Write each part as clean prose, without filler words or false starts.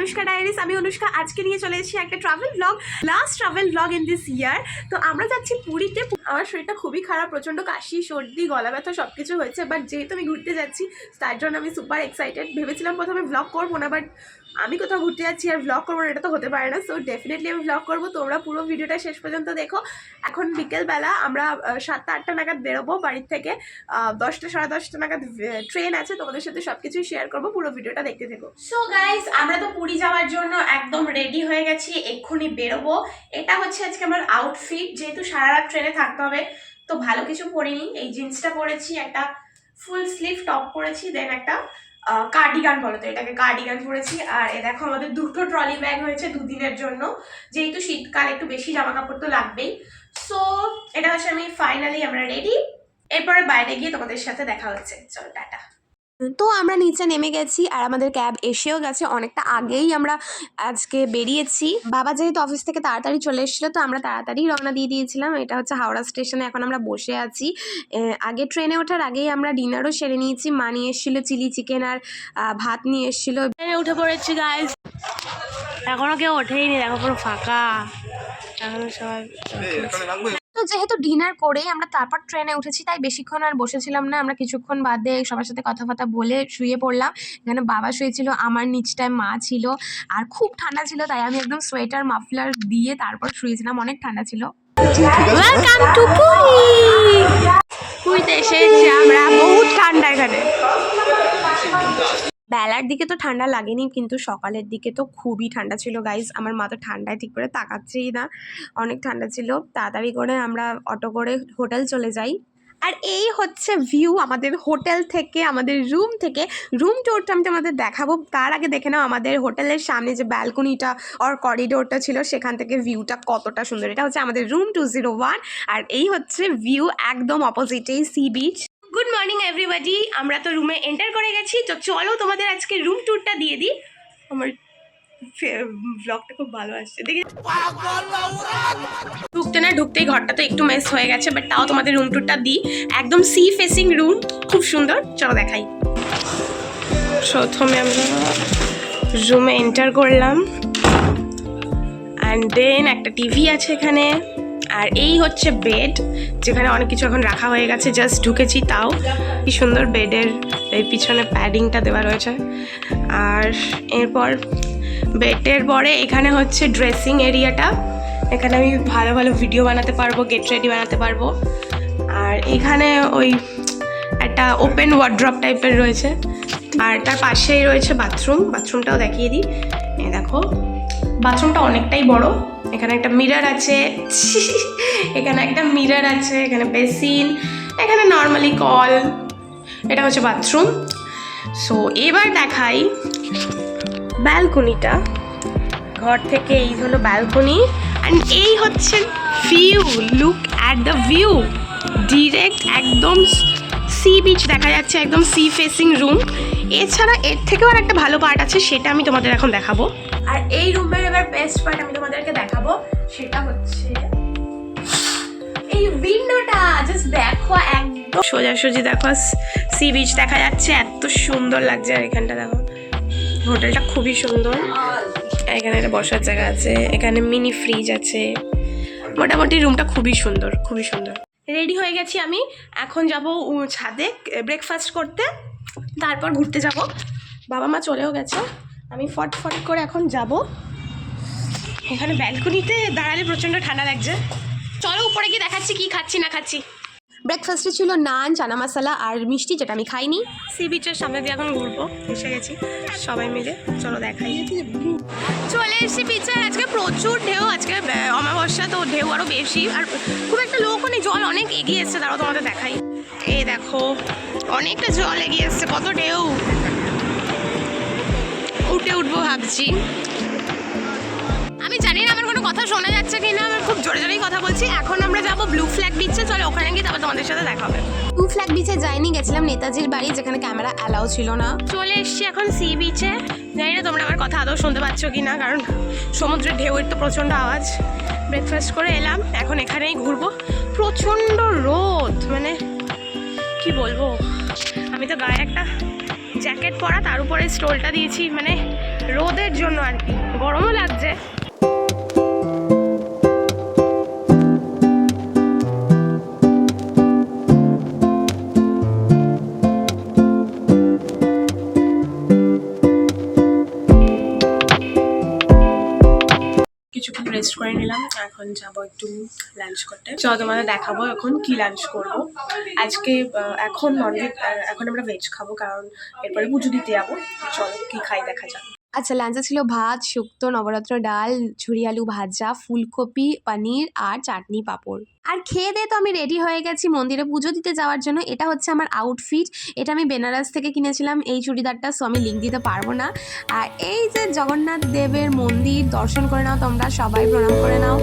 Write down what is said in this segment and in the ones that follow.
Anushka diaries. আমি অনুষ্কা আজকে নিয়ে চলে এসেছি একটা travel blog, last travel blog in this ইয়ার। তো আমরা যাচ্ছি পুরীতে। আমার শরীরটা খুবই খারাপ, প্রচণ্ড কাশি, সর্দি, গলা ব্যথা সব কিছু হয়েছে। বাট যেহেতু আমি ঘুরতে যাচ্ছি তার জন্য আমি সুপার এক্সাইটেড। ভেবেছিলাম প্রথমে ব্লগ করবো না, বাট আমি কোথাও ঘুরতে যাচ্ছি আর ব্লগ করবো না, এটা তো হতে পারে না। সো ডেফিনেটলি আমি ব্লগ করবো, তোমরা পুরো ভিডিওটা শেষ পর্যন্ত দেখো। এখন বিকেলবেলা আমরা 7টা-8টা নাগাদ বেরোবো বাড়ির থেকে। 10টা সাড়ে 10টা নাগাদ ট্রেন আছে, তোমাদের সাথে সব কিছুই শেয়ার করবো, পুরো ভিডিওটা দেখতে থেকো। সো গাইস, আমরা তো পুরী যাওয়ার জন্য একদম রেডি হয়ে গেছি, এক্ষুনি বেরোবো। এটা হচ্ছে আজকে আমার আউটফিট, যেহেতু সারা রাত ট্রেনে থাকতে হবে তো ভালো কিছু পরিনি। এই জিন্সটা পরেছি, একটা ফুল স্লিভ টপ পরেছি, দেন একটা কার্ডিগান, বলো তো এটাকে, কার্ডিগান পরেছি। আর এ দেখো আমাদের দুটো ট্রলি ব্যাগ হয়েছে দুদিনের জন্য, যেহেতু শীতকাল একটু বেশি জামা কাপড় তো লাগবেই। সো এটা হচ্ছে আমি ফাইনালি আমরা রেডি। এরপরে বাইরে গিয়ে তোমাদের সাথে দেখা হচ্ছে। চলো টাটা। তো আমরা নিচে নেমে গেছি আর আমাদের ক্যাব এসেও গেছে, অনেকটা আগেই আমরা আজকে বেরিয়েছি। বাবা যেহেতু অফিস থেকে তাড়াতাড়ি চলে এসেছিলো তো আমরা তাড়াতাড়ি রওনা দিয়ে দিয়েছিলাম। এটা হচ্ছে হাওড়া স্টেশনে, এখন আমরা বসে আছি। আগে ট্রেনে ওঠার আগেই আমরা ডিনারও সেরে নিয়েছি। মা নিয়ে এসেছিলো চিলি চিকেন আর ভাত নিয়ে এসেছিলো। ট্রেনে উঠে পড়েছি গাইস, এখনো কেউ ওঠেইনি, দেখো পুরো ফাঁকা এখনো সবাই। তো যেহেতু ডিনার করেই আমরা তারপর ট্রেনে উঠেছি, তাই বেশিক্ষণ আর বসেছিলাম না। আমরা কিছুক্ষণ বাদে সবার সাথে কথাবার্তা বলে শুয়ে পড়লাম। এখানে বাবা শুয়েছিল, আমার নিচটায় মা ছিল। আর খুব ঠান্ডা ছিল, তাই আমি একদম সোয়েটার মাফলার দিয়ে তারপর শুয়েছিলাম, অনেক ঠান্ডা ছিল। Welcome to Puri. পুরীতে এসেছি আমরা, বহুত ঠান্ডা এখানে। বেলার দিকে তো ঠান্ডা লাগেনি, কিন্তু সকালের দিকে তো খুবই ঠান্ডা ছিল গাইজ। আমার মা তো ঠান্ডায় ঠিক করে তাকাচ্ছেই না, অনেক ঠান্ডা ছিল। তাড়াতাড়ি করে আমরা অটো করে হোটেল চলে যাই। আর এই হচ্ছে ভিউ আমাদের হোটেল থেকে, আমাদের রুম থেকে। রুম ট্যুরটা আমি তোমাদের দেখাবো, তার আগে দেখে নাও আমাদের হোটেলের সামনে যে ব্যালকনিটা আর করিডোরটা ছিল, সেখান থেকে ভিউটা কতটা সুন্দর। এটা হচ্ছে আমাদের রুম 201, আর এই হচ্ছে ভিউ একদম অপোজিটেই sea beach. Good morning everybody, আমরা তো রুমে এন্টার করে গেছি। তো চলো তোমাদের আজকে রুম ট্যুরটা দিয়ে দিই। আমার ব্লগটা খুব ভালো আসছে, দেখি ঢুকতেই ঘরটা তো একটু মেস হয়ে গেছে, বাট তাও তোমাদের রুম ট্যুরটা দিই। একদম সি ফেসিং রুম, খুব সুন্দর। চলো দেখাই। প্রথমে আমরা রুমে এন্টার করলাম, অ্যান্ড দেন একটা টিভি আছে এখানে। আর এই হচ্ছে বেড, যেখানে অনেক কিছু এখন রাখা হয়ে গেছে। জাস্ট ঢুকেছি, তাও কি সুন্দর বেডের এই পিছনে প্যাডিংটা দেওয়া রয়েছে। আর এরপর বেডের পরে এখানে হচ্ছে ড্রেসিং এরিয়াটা, এখানে আমি ভালো ভালো ভিডিও বানাতে পারবো, গেট রেডি বানাতে পারবো। আর এখানে ওই একটা ওপেন ওয়ার্ড্রপ টাইপের রয়েছে, আর তার পাশেই রয়েছে বাথরুম। বাথরুমটাও দেখিয়ে দিই। এই দেখো, বাথরুমটা অনেকটাই বড়। এখানে একটা মিরর আছে, এখানে একটা মিরর আছে, এখানে বেসিন, এখানে নর্মালি কল। এটা হচ্ছে বাথরুম। সো এবার দেখাই ব্যালকনিটা। ঘর থেকে এই হলো ব্যালকনি, অ্যান্ড এই হচ্ছে view. Look at the view, direct একদম সি বিচ দেখা যাচ্ছে, একদম সি ফেসিং রুম। এছাড়া এর থেকেও আর একটা ভালো পার্ট আছে, সেটা আমি তোমাদের এখন দেখাবো। আর এই রুমের এবার বেস্ট পার্ট আমি তোমাদেরকে দেখাবো, সেটা হচ্ছে এই উইন্ডোটা। জাস্ট দেখো, একদম সোজাসুজি দেখো সি বিচ দেখা যাচ্ছে, এত সুন্দর লাগছে। আর এখানটা দেখো, হোটেলটা খুবই সুন্দর। এখানে একটা বসার জায়গা আছে, এখানে মিনি ফ্রিজ আছে। মোটামুটি রুমটা খুবই সুন্দর, খুবই সুন্দর। রেডি হয়ে গেছি আমি, এখন যাব ছাদে ব্রেকফাস্ট করতে, তারপর ঘুরতে যাব। বাবা মা চলেও গেছে, আমি ফট করে এখন যাব। এখানে ব্যালকনিতে দাঁড়ালে প্রচণ্ড ঠান্ডা লাগছে। চলো উপরে গিয়ে দেখাচ্ছি কি খাচ্ছি না খাচ্ছি। ব্রেকফাস্টে ছিল নান, চানা মশলা আর মিষ্টি, যেটা আমি খাইনি। সি বিচের সামনে দিয়ে এখন ঘুরবো, এসে গেছি সবাই মিলে। চলো দেখাই। চলে এসেছি বিচে। আজকে প্রচুর ঢেউ, আজকে অমাবস্যা তো ঢেউ আরও বেশি, আর খুব একটা লোকও নেই, জল অনেক এগিয়ে এসছে। তারাও তোমাদের দেখাই, এই দেখো অনেকটা জল এগিয়ে এসছে, কত ঢেউ। উঠবো ভাবছি। আমি জানি না আমার কোনো কথা শোনা যাচ্ছে কিনা, আমি খুব জোরে জোরেই কথা বলছি। এখন আমরা যাবো ব্লু ফ্ল্যাগ বিচে, চলো ওখানে গিয়ে তারপর তোমাদের সাথে দেখা হবে। ব্লু ফ্ল্যাগ বিচে যাইনি, গেছিলাম নেতাজির বাড়ি, যেখানে ক্যামেরা অ্যালাউ ছিল না। চলে এসছি এখন সি বিচে। জানি না তোমরা আমার কথা আদৌ শুনতে পাচ্ছ কিনা, কারণ সমুদ্রের ঢেউয়ের তো প্রচণ্ড আওয়াজ। ব্রেকফাস্ট করে এলাম, এখন এখানেই ঘুরবো। প্রচণ্ড রোদ, মানে কি বলবো। আমি তো গায়ে একটা জ্যাকেট পরা, তার উপরে স্টোলটা দিয়েছি, মানে রোদের জন্য আর কি, গরমও লাগছে। কিছুক্ষণ রেস্ট করে নিলাম, এখন যাবো একটু লাঞ্চ করতে। চলো তোমাদের দেখাবো এখন কি লাঞ্চ করব আজকে। এখন ননভেজ, এখন আমরা ভেজ খাবো কারণ এরপরে পুজো দিতে যাবো। চলো কি খাই দেখা যাক। আচ্ছা, লাঞ্চে ছিল ভাত, শুক্তো, নবরত্ন ডাল, ঝুরি আলু ভাজা, ফুলকপি, পনির আর চাটনি পাঁপড়। আর খেয়ে দিয়ে তো আমি রেডি হয়ে গেছি মন্দিরে পুজো দিতে যাওয়ার জন্য। এটা হচ্ছে আমার আউটফিট, এটা আমি বেনারস থেকে কিনেছিলাম এই চুড়িদারটা, সো আমি লিঙ্ক দিতে পারবো না। আর এই যে জগন্নাথ দেবের মন্দির, দর্শন করে নাও তোমরা সবাই, প্রণাম করে নাও।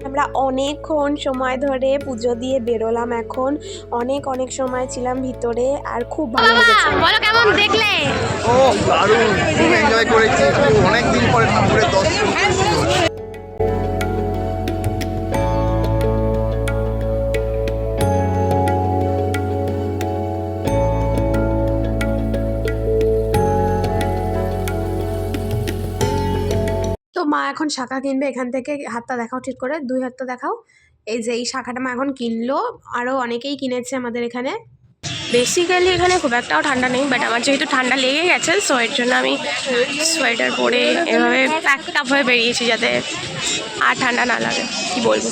আমরা অনেকক্ষণ সময় ধরে পুজো দিয়ে বেরোলাম, এখন অনেক অনেক সময় ছিলাম ভিতরে আর খুব ভালো লেগেছে। বলো কেমন দেখলে? ও দারুণ, খুব এনজয় করেছি, অনেক দিন পরে ঠাকুরের দর্শন। তো মা এখন শাখা কিনবে এখান থেকে। হাতটা দেখাও ঠিক করে, 2 হাতটা দেখাও। এই যে এই শাখাটা মা এখন কিনলো, আরও অনেকেই কিনেছে আমাদের এখানে। বেসিক্যালি এখানে খুব একটাও ঠান্ডা নেই, বাট আমার যেহেতু ঠান্ডা লেগে গেছে, সো এর জন্য আমি সোয়েটার পরে এভাবে প্যাকড আপ হয়ে বেরিয়েছি যাতে আর ঠান্ডা না লাগে। কি বলবো,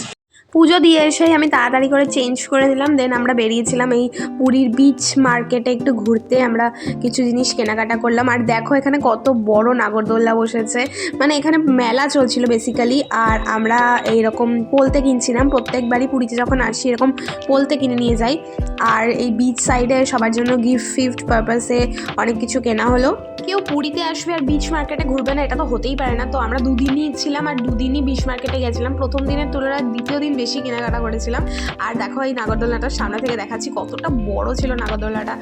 পুজো দিয়ে এসেই আমি তাড়াতাড়ি করে চেঞ্জ করে দিলাম, দেন আমরা বেরিয়েছিলাম এই পুরীর বিচ মার্কেটে একটু ঘুরতে। আমরা কিছু জিনিস কেনাকাটা করলাম। আর দেখো এখানে কত বড় নাগরদোল্লা বসেছে, মানে এখানে মেলা চলছিল বেসিক্যালি। আর আমরা এইরকম পোলতে কিনছিলাম, প্রত্যেকবারই পুরীতে যখন আসি এরকম পোলতে কিনে নিয়ে যাই। আর এই বিচ সাইডে সবার জন্য গিফট ফিফট পারপাসে অনেক কিছু কেনা হলো। কেউ পুরীতে আসবে আর বিচ মার্কেটে ঘুরবে না, এটা তো হতেই পারে না। তো আমরা 2 দিনই ছিলাম আর 2 দিনই বিচ মার্কেটে গেছিলাম। প্রথম দিনের তুলনায় দ্বিতীয় দিন বেশি কেনাকাটা করেছিলাম। আর দেখো এই নাগরদোলনাটার সামনে থেকে দেখাচ্ছি কতটা বড় ছিল নাগরদোলনাটা।